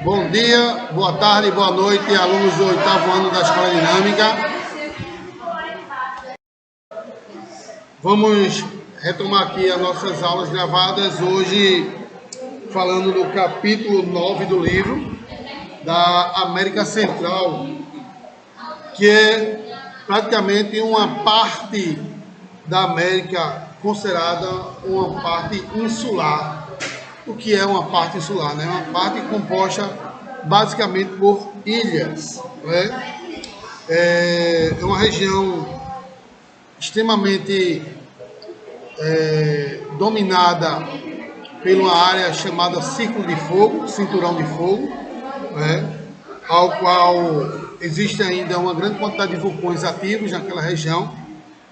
Bom dia, boa tarde, boa noite, alunos do 8º ano da Escola Dinâmica. Vamos retomar aqui as nossas aulas gravadas, hoje falando do capítulo 9 do livro, da América Central, que é praticamente uma parte da América considerada uma parte insular. O que é uma parte insular, né? Uma parte composta basicamente por ilhas, né? É uma região extremamente dominada por uma área chamada Círculo de Fogo, Cinturão de Fogo, né? Ao qual existe ainda uma grande quantidade de vulcões ativos naquela região,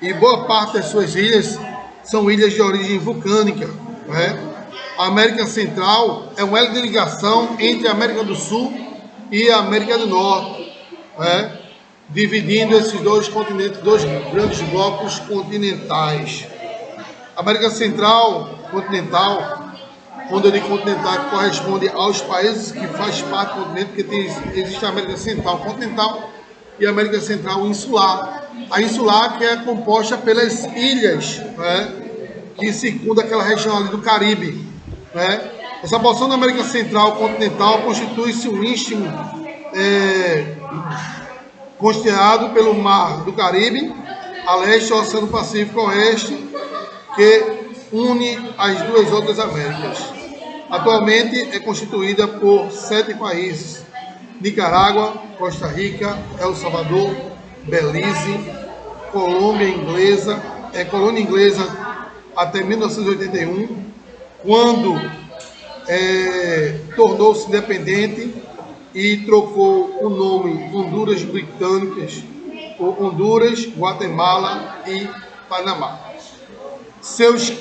e boa parte das suas ilhas são ilhas de origem vulcânica, né? A América Central é um elo de ligação entre a América do Sul e a América do Norte, né? Dividindo esses dois continentes, dois grandes blocos continentais. A América Central continental, quando eu digo continental, corresponde aos países que fazem parte do continente, porque existe a América Central continental e a América Central insular. A insular, que é composta pelas ilhas, né, que circunda aquela região ali do Caribe, né? Essa porção da América Central continental constitui-se um istmo consteado pelo Mar do Caribe, a leste, o Oceano Pacífico a oeste, que une as duas outras Américas. Atualmente é constituída por 7 países: Nicarágua, Costa Rica, El Salvador, Belize, colônia inglesa até 1981, quando tornou-se independente e trocou o nome Honduras Britânicas por Honduras, Guatemala e Panamá. Seus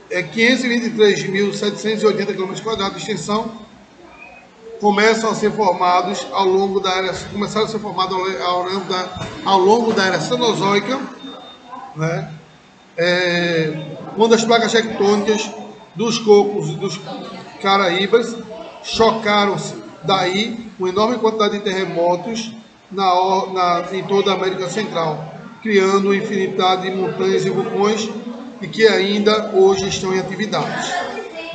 523.780 km² de extensão começaram a ser formados ao longo da era Cenozoica, né? Quando as placas tectônicas dos Cocos e dos Caraíbas chocaram-se, daí uma enorme quantidade de terremotos em toda a América Central, criando uma infinidade de montanhas e vulcões e que ainda hoje estão em atividade.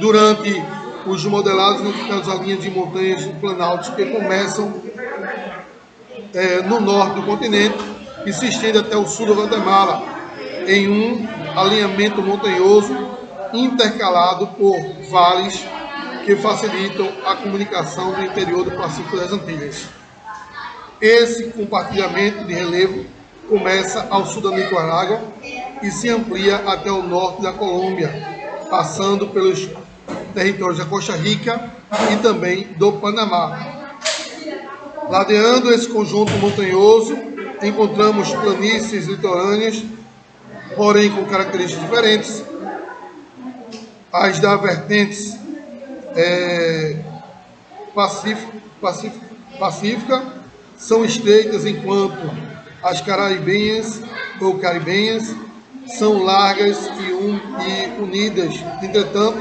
Durante os modelados identificados a linha de montanhas e planaltos que começam no norte do continente e se estende até o sul do Guatemala, em um alinhamento montanhoso intercalado por vales que facilitam a comunicação do interior do Pacífico das Antilhas. Esse compartilhamento de relevo começa ao sul da Nicarágua e se amplia até o norte da Colômbia, passando pelos territórios da Costa Rica e também do Panamá. Ladeando esse conjunto montanhoso, encontramos planícies litorâneas, porém com características diferentes. As da vertentes pacífica são estreitas, enquanto as caribenhas são largas e unidas. Entretanto,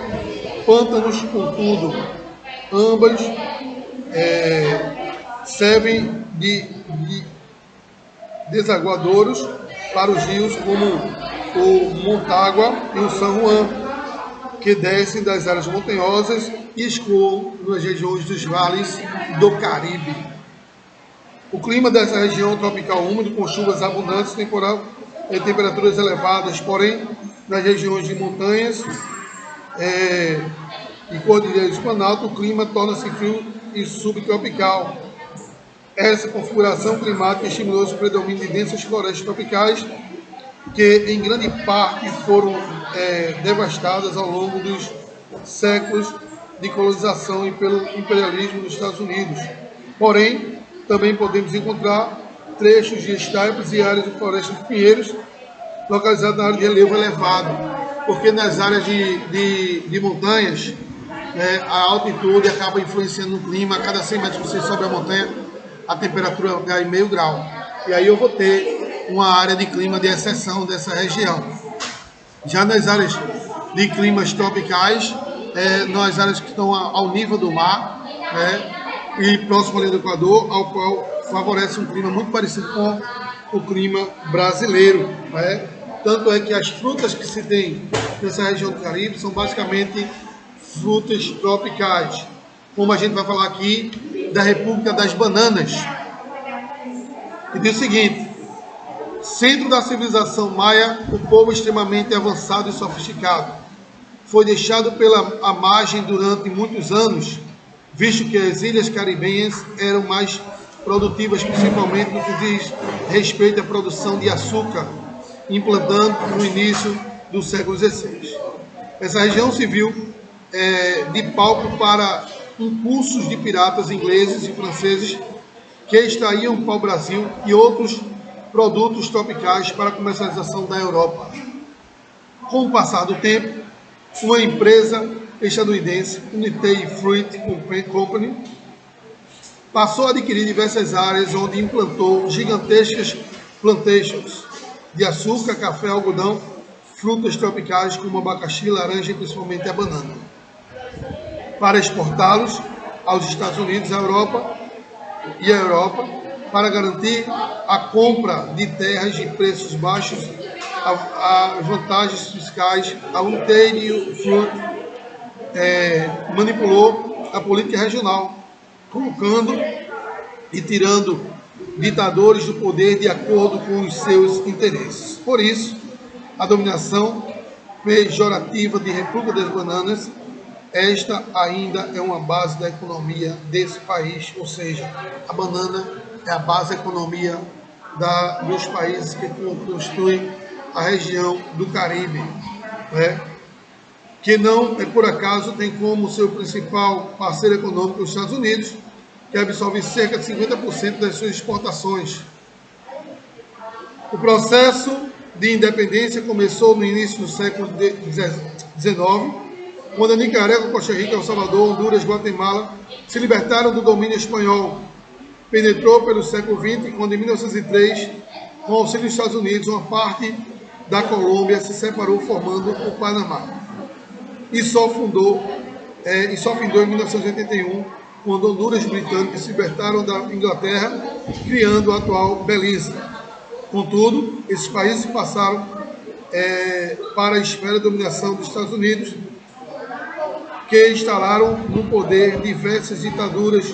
pântanos, contudo, ambas servem de desaguadouros para os rios como o Motagua e o San Juan, que descem das áreas montanhosas e escoam nas regiões dos vales do Caribe. O clima dessa região tropical úmido, com chuvas abundantes, temporal e temperaturas elevadas, porém, nas regiões de montanhas e cordilheiras do Planalto, o clima torna-se frio e subtropical. Essa configuração climática estimulou o predomínio de densas florestas tropicais, que em grande parte foram devastadas ao longo dos séculos de colonização e pelo imperialismo dos Estados Unidos. Porém, também podemos encontrar trechos de estepes e áreas de florestas de pinheiros localizadas na área de relevo elevado, porque nas áreas de montanhas, a altitude acaba influenciando no clima. A cada 100 metros que você sobe a montanha, a temperatura cai meio grau. E aí eu vou ter uma área de clima de exceção dessa região. Já nas áreas de climas tropicais, nas áreas que estão ao nível do mar, e próximo ali do Equador, ao qual favorece um clima muito parecido com o clima brasileiro, né? Tanto é que as frutas que se tem nessa região do Caribe são basicamente frutas tropicais. Como a gente vai falar aqui da República das Bananas, que diz o seguinte: centro da civilização maia, o povo extremamente avançado e sofisticado. Foi deixado pela margem durante muitos anos, visto que as ilhas caribenhas eram mais produtivas, principalmente no que diz respeito à produção de açúcar, implantando no início do século XVI. Essa região se viu de palco para impulsos de piratas ingleses e franceses que extraíam pau-brasil e outros produtos tropicais para a comercialização da Europa. Com o passar do tempo, uma empresa estadunidense, United Fruit Company, passou a adquirir diversas áreas onde implantou gigantescas plantations de açúcar, café, algodão, frutas tropicais como abacaxi, laranja e principalmente a banana, para exportá-los aos Estados Unidos, à Europa, para garantir a compra de terras de preços baixos, as vantagens fiscais. A United Fruit manipulou a política regional, colocando e tirando ditadores do poder de acordo com os seus interesses. Por isso, a dominação pejorativa de República das Bananas, esta ainda é uma base da economia desse país, ou seja, a banana é a base da economia dos países que constituem a região do Caribe, né? Que não, por acaso, tem como seu principal parceiro econômico os Estados Unidos, que absorve cerca de 50% das suas exportações. O processo de independência começou no início do século XIX, quando a Nicarágua, Costa Rica, El Salvador, Honduras, Guatemala se libertaram do domínio espanhol. Penetrou pelo século XX, quando em 1903, com auxílio dos Estados Unidos, uma parte da Colômbia se separou, formando o Panamá. E só findou em 1981, quando Honduras e britânicos se libertaram da Inglaterra, criando a atual Belize. Contudo, esses países passaram para a esfera de dominação dos Estados Unidos, que instalaram no poder diversas ditaduras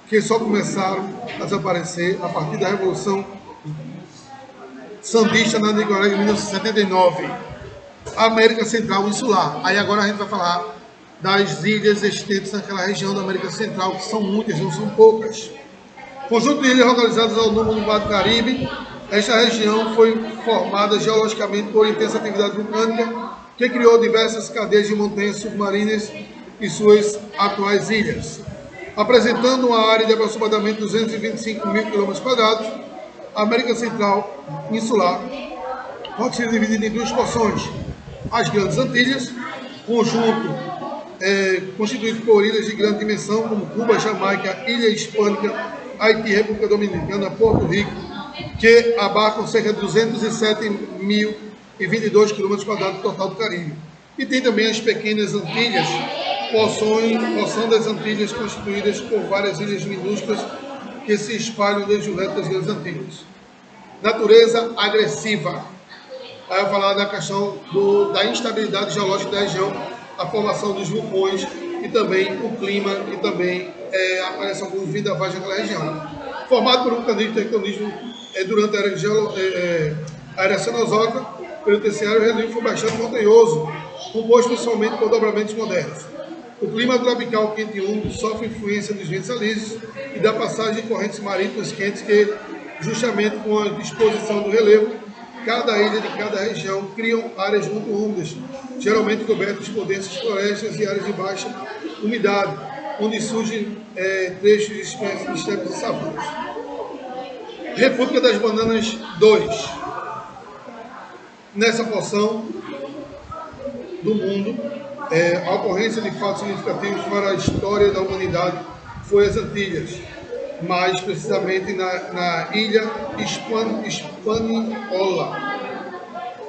que só começaram a desaparecer a partir da Revolução Sandista na Nicarágua em 1979. A América Central Insular. Aí agora a gente vai falar das ilhas existentes naquela região da América Central, que são muitas, não são poucas. Conjunto de ilhas localizadas ao norte do Mar do Caribe. Esta região foi formada geologicamente por intensa atividade vulcânica, que criou diversas cadeias de montanhas submarinas e suas atuais ilhas. Apresentando uma área de aproximadamente 225 mil km², a América Central Insular pode ser dividida em duas porções: as Grandes Antilhas, conjunto constituído por ilhas de grande dimensão, como Cuba, Jamaica, Ilha Hispânica, Haiti, República Dominicana, Porto Rico, que abarcam cerca de 207.022 km² total do Caribe. E tem também as Pequenas Antilhas, porção das Antilhas constituídas por várias ilhas minúsculas que se espalham desde o resto das Grandes Antilhas. Natureza agressiva. Aí eu vou falar da questão da instabilidade geológica da região, a formação dos vulcões e também o clima e também a aparição de vendavais naquela região. Formado por um tectonismo durante a era Cenozoica, pelo terciário, o relievo foi bastante montanhoso, composto principalmente por dobramentos modernos. O clima tropical quente e úmido sofre influência dos ventos alísios e da passagem de correntes marítimas quentes que, justamente com a disposição do relevo, cada ilha de cada região criam áreas muito úmidas, geralmente cobertas por densas florestas e áreas de baixa umidade, onde surgem trechos de estepes e savanas. República das Bananas 2. Nessa porção do mundo, a ocorrência de fatos significativos para a história da humanidade foi as Antilhas, mais precisamente na ilha Hispaniola,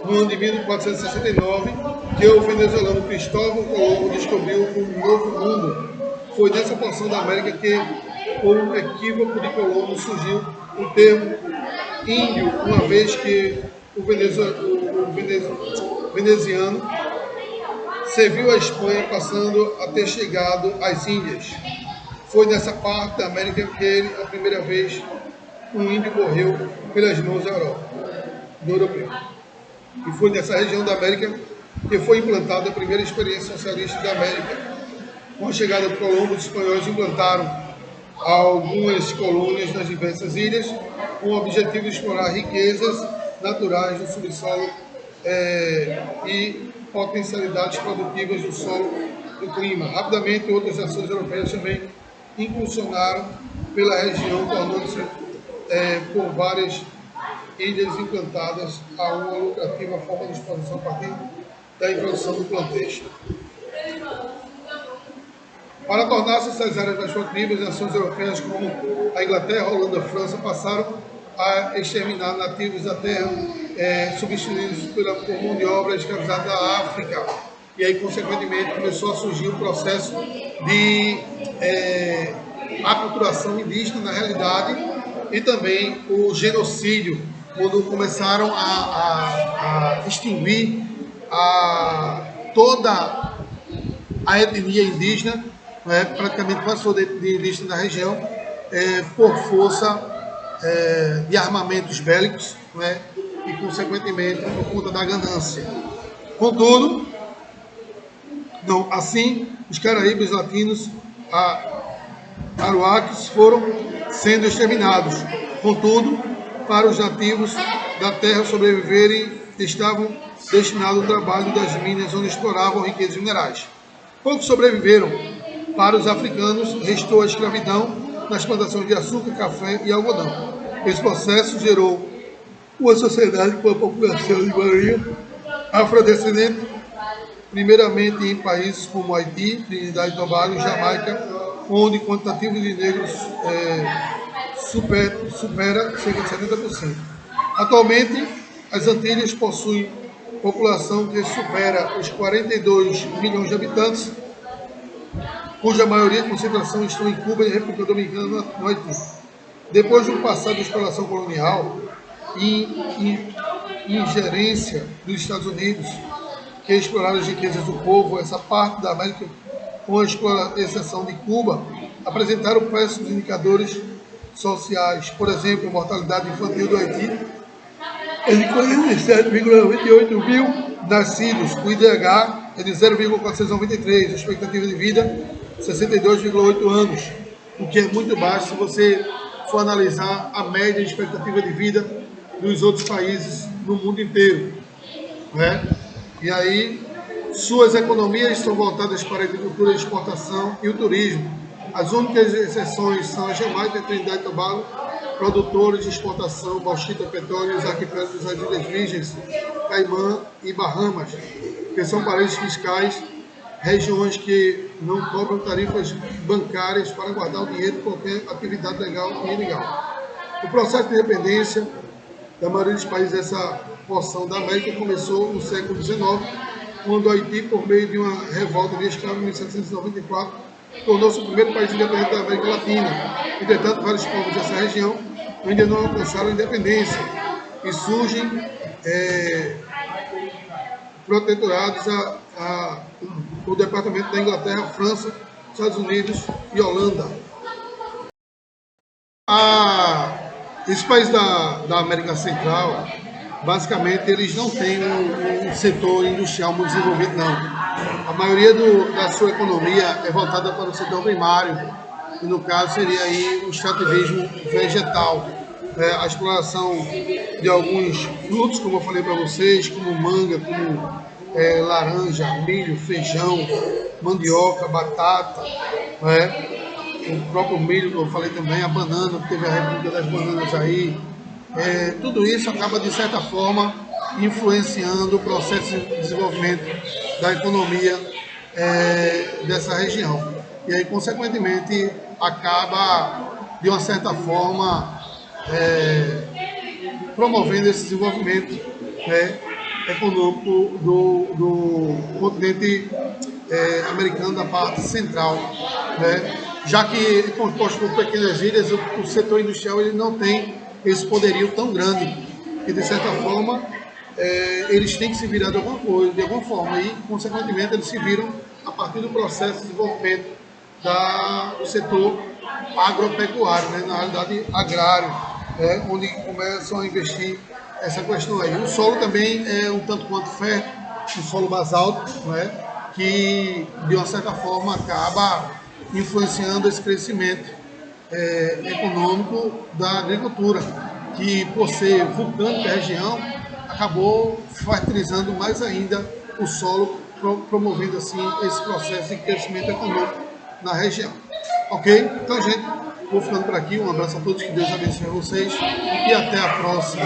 no ano de 1469, que o venezuelano Cristóvão Colombo descobriu um novo mundo. Foi nessa porção da América que por um equívoco de Colombo, surgiu o termo índio, uma vez que o veneziano serviu a Espanha, passando a ter chegado às Índias. Foi nessa parte da América que ele, a primeira vez, um índio morreu pelas mãos do europeu. E foi nessa região da América que foi implantada a primeira experiência socialista da América. Com a chegada de Colombo, os espanhóis implantaram algumas colônias nas diversas ilhas, com o objetivo de explorar riquezas naturais do subsolo e potencialidades produtivas do solo e do clima. Rapidamente, outras nações europeias também incursionaram pela região, tornando-se por várias ilhas implantadas a uma lucrativa forma de exploração a partir da introdução do plantation. Para tornar-se essas áreas mais produtivas, nações europeias como a Inglaterra, a Holanda e a França passaram a exterminar nativos da terra, substituídos por mão de obra escravizada da África. E aí, consequentemente, começou a surgir o processo de aculturação indígena na realidade e também o genocídio, quando começaram a extinguir toda a etnia indígena, praticamente passou de indígena da região, por força de armamentos bélicos, e consequentemente por conta da ganância. Contudo, não, assim, os caraíbes latinos, aruaques, foram sendo exterminados. Contudo, para os nativos da terra sobreviverem, estavam destinados ao trabalho das minas, onde exploravam riquezas minerais. Poucos sobreviveram. Para os africanos, restou a escravidão nas plantações de açúcar, café e algodão. Esse processo gerou uma sociedade com a população de maioria afrodescendente, primeiramente em países como Haiti, Trinidade e Tobago e Jamaica, onde o quantitativo de negros supera cerca de 70%. Atualmente, as Antilhas possuem população que supera os 42 milhões de habitantes, cuja maioria de concentração estão em Cuba e República Dominicana no Haiti. Depois de um passado de exploração colonial e ingerência dos Estados Unidos, que exploraram as riquezas do povo, essa parte da América, com a exceção de Cuba, apresentaram péssimos indicadores sociais. Por exemplo, a mortalidade infantil do Haiti é de 47,98 mil nascidos, o IDH é de 0,493, a expectativa de vida 62,8 anos, o que é muito baixo se você for analisar a média de expectativa de vida dos outros países no mundo inteiro. E aí, suas economias estão voltadas para a agricultura, a exportação e o turismo. As únicas exceções são a Jamaica e a Trinidade e Tobago, produtores de exportação, bauxita, petróleo, os arquipélagos das Ilhas Virgens, Caimã e Bahamas, que são paraísos fiscais, regiões que não cobram tarifas bancárias para guardar o dinheiro de qualquer atividade legal e ilegal. O processo de independência da maioria dos países dessa porção da América começou no século XIX, quando o Haiti, por meio de uma revolta de escravos em 1794, tornou-se o primeiro país independente da América Latina. Entretanto, vários povos dessa região ainda não alcançaram a independência e surgem protetorados o Departamento da Inglaterra, França, Estados Unidos e Holanda. Esses países da América Central, basicamente, eles não têm um setor industrial muito desenvolvido, não. A maioria da sua economia é voltada para o setor primário, e no caso seria aí o extrativismo vegetal, a exploração de alguns frutos, como eu falei para vocês, como manga, como laranja, milho, feijão, mandioca, batata, o próprio milho que eu falei também, a banana, que teve a República das Bananas aí. Tudo isso acaba, de certa forma, influenciando o processo de desenvolvimento da economia dessa região. E aí, consequentemente, acaba, de uma certa forma, promovendo esse desenvolvimento econômico do continente americano, da parte central, já que é composto por pequenas ilhas, o setor industrial ele não tem esse poderio tão grande, que de certa forma eles têm que se virar de alguma coisa, de alguma forma, e consequentemente eles se viram a partir do processo de desenvolvimento do setor agropecuário, né, na realidade agrário, onde começam a investir essa questão aí. O solo também é um tanto quanto fértil, um solo basáltico, né, que de uma certa forma acaba influenciando esse crescimento econômico da agricultura, que por ser vulcânica a região, acabou fertilizando mais ainda o solo, promovendo assim esse processo de crescimento econômico na região. Ok? Então, gente, vou ficando por aqui. Um abraço a todos, que Deus abençoe vocês e até a próxima.